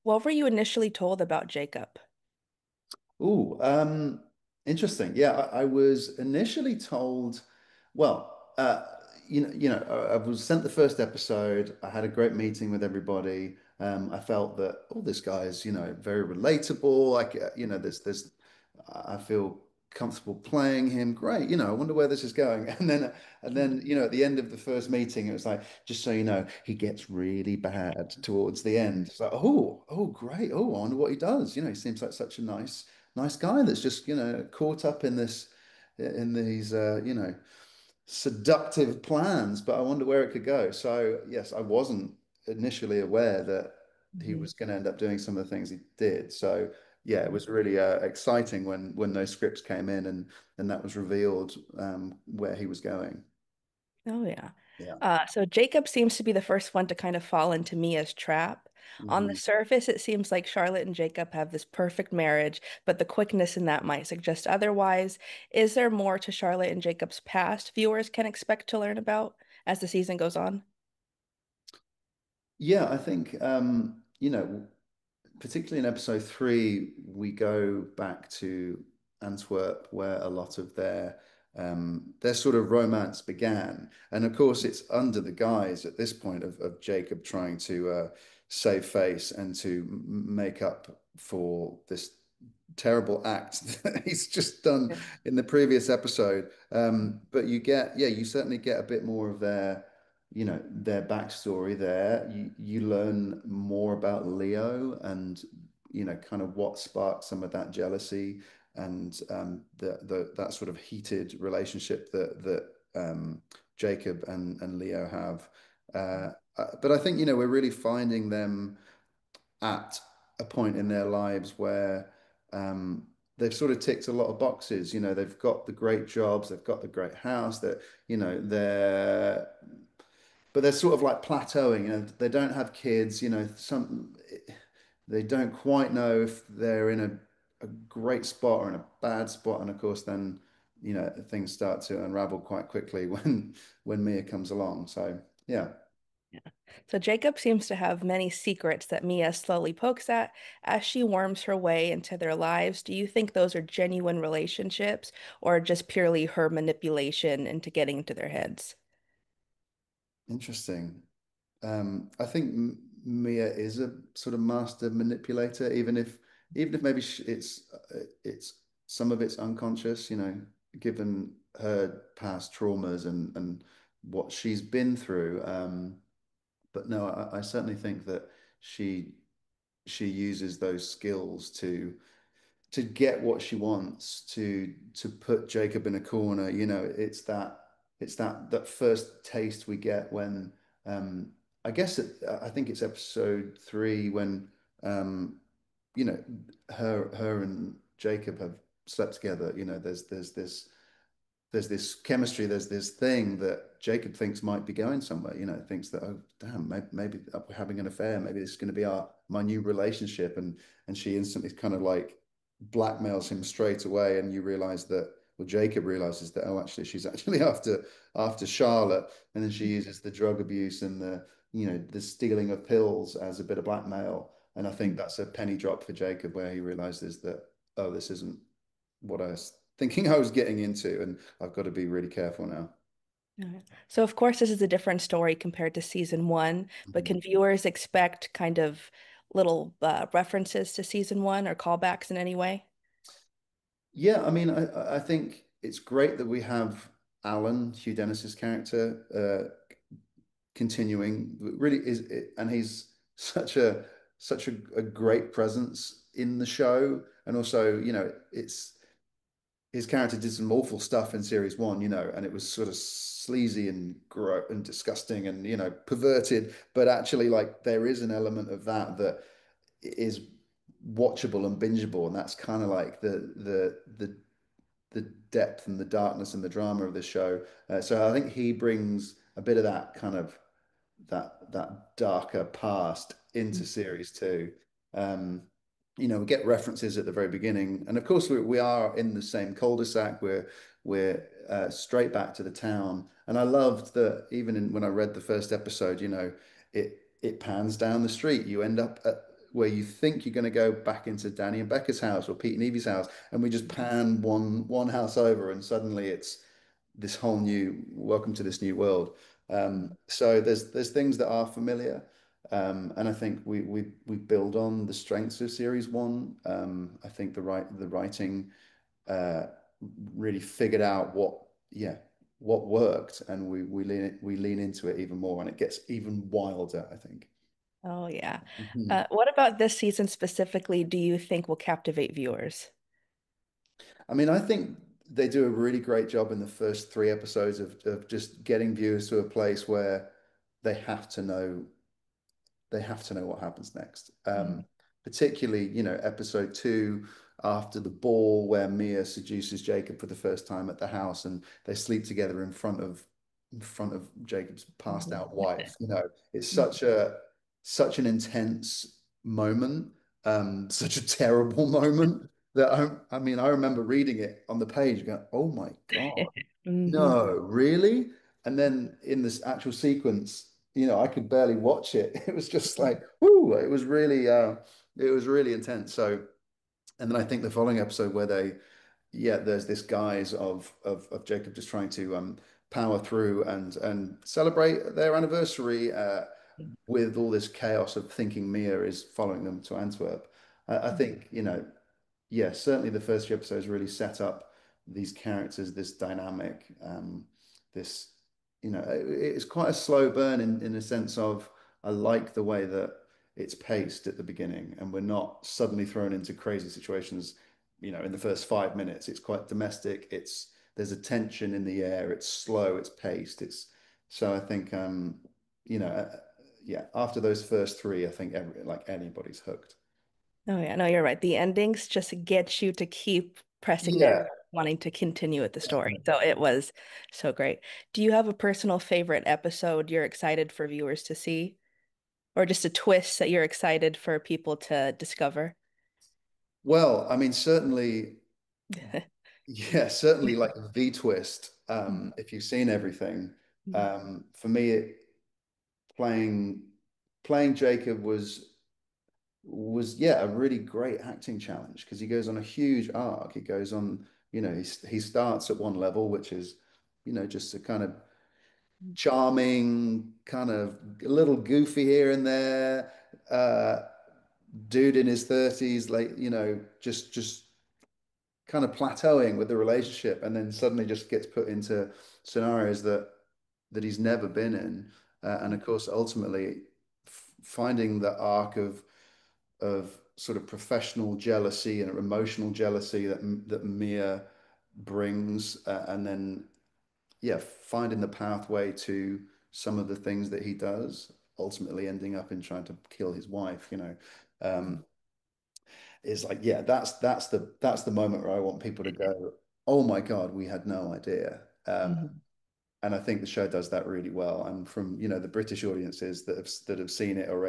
What were you initially told about Jacob? Ooh, interesting. Yeah, I was initially told, well, I was sent the first episode. I had a great meeting with everybody. I felt that, oh, this guy is, very relatable. Like, I feel comfortable playing him. Great. I wonder where this is going. And then, at the end of the first meeting, it was like, just so you know, he gets really bad towards the end. It's like, oh, great. Oh, I wonder what he does. He seems like such a nice guy that's just, caught up in these, seductive plans, but I wonder where it could go. So, yes, I wasn't initially aware that he Mhm. was going to end up doing some of the things he did. So, yeah, it was really exciting when those scripts came in and that was revealed where he was going. Oh, yeah. Yeah. So Jacob seems to be the first one to kind of fall into Mia's trap. On the Mhm. surface, it seems like Charlotte and Jacob have this perfect marriage, but the quickness in that might suggest otherwise. Is there more to Charlotte and Jacob's past viewers can expect to learn about as the season goes on? Yeah, I think particularly in episode three, we go back to Antwerp, where a lot of their sort of romance began. And of course, it's under the guise at this point of Jacob trying to save face and to make up for this terrible act that he's just done Yeah. in the previous episode. But yeah, you certainly get a bit more of their backstory there. You learn more about Leo and kind of what sparked some of that jealousy and that sort of heated relationship that Jacob and Leo have. But I think we're really finding them at a point in their lives where they've sort of ticked a lot of boxes. They've got the great jobs, they've got the great house, that but they're sort of like plateauing. They don't have kids. They don't quite know if they're in a great spot or in a bad spot. And of course, then things start to unravel quite quickly when Mia comes along. So yeah, Yeah. So Jacob seems to have many secrets that Mia slowly pokes at as she worms her way into their lives. Do you think those are genuine relationships or just purely her manipulation into getting into their heads? interesting. I think Mia is a sort of master manipulator, even if maybe it's some of it's unconscious, given her past traumas and what she's been through. But no, I certainly think that she she uses those skills to get what she wants, to put Jacob in a corner. It's that first taste we get when I guess I think it's episode three when um you know her and Jacob have slept together. There's this chemistry, there's this thing that Jacob thinks might be going somewhere, thinks that, oh, damn, maybe we're having an affair. Maybe this is going to be my new relationship. And she instantly kind of like blackmails him straight away. And you realize that, well, Jacob realizes that, oh, actually, she's actually after Charlotte. And then she uses the drug abuse and the stealing of pills as a bit of blackmail. And I think that's a penny drop for Jacob where he realizes that, oh, this isn't what I was thinking I was getting into, and I've got to be really careful now. Yeah. So, of course, this is a different story compared to season one, but Mhm. can viewers expect kind of little references to season one or callbacks in any way? Yeah, I mean, I think it's great that we have Alan, Hugh Dennis's character, continuing. Really is, and he's such a great presence in the show, and also, it's his character did some awful stuff in series one, and it was sort of sleazy and and disgusting and perverted. But actually, like there is an element of that is watchable and bingeable, and that's kind of like the depth and the darkness and the drama of the show. So I think he brings a bit of that kind of that darker past into series two. Um, we get references at the very beginning, and of course we are in the same cul-de-sac. We're straight back to the town, and I loved that when I read the first episode, it pans down the street. You end up where you think you're going to go back into Danny and Becca's house or Pete and Evie's house, and we just pan one house over, and suddenly it's this whole new welcome to this new world. So there's things that are familiar, and I think we build on the strengths of series one. I think the writing uh, really figured out what worked, and we lean into it even more, and it gets even wilder, I think. Oh, yeah. Mhm. What about this season specifically do you think will captivate viewers? I mean, I think they do a really great job in the first three episodes of just getting viewers to a place where they have to know they have to know what happens next. Mhm. Particularly, episode two after the ball where Mia seduces Jacob for the first time at the house and they sleep together in front of Jacob's passed Mhm. out wife. It's Mhm. such an intense moment, such a terrible moment that I mean, I remember reading it on the page going, oh my God. Mhm. No, really? And then in this actual sequence, I could barely watch it. It was just like, whoo, it was really intense. So, and then I think the following episode where there's this guise of Jacob just trying to power through and celebrate their anniversary with all this chaos of thinking Mia is following them to Antwerp. I think, yeah, certainly the first few episodes really set up these characters, this dynamic, this, it's quite a slow burn in a sense of I like the way that it's paced at the beginning and we're not suddenly thrown into crazy situations, in the first 5 minutes. It's quite domestic. There's a tension in the air. It's slow. It's paced. So I think, you know, uh, yeah, after those first three, I think like anybody's hooked. Oh yeah, no, you're right. The endings just get you to keep pressing down, Yeah. wanting to continue with the story. So it was so great. Do you have a personal favorite episode you're excited for viewers to see? Or just a twist that you're excited for people to discover? Well, I mean, certainly, yeah, certainly like the twist. If you've seen everything, for me, playing playing Jacob was yeah a really great acting challenge because he goes on a huge arc. He goes on, he starts at one level, which is, just a kind of charming, kind of a little goofy here and there, dude in his 30s, like, just kind of plateauing with the relationship and then suddenly just gets put into scenarios that he's never been in. And of course, ultimately finding the arc of sort of professional jealousy and emotional jealousy that Mia brings, and then yeah, finding the pathway to some of the things that he does, ultimately ending up in trying to kill his wife, is like, yeah, that's the moment where I want people to go, oh my God, we had no idea. Mhm. And I think the show does that really well. And from, the British audiences that have seen it already.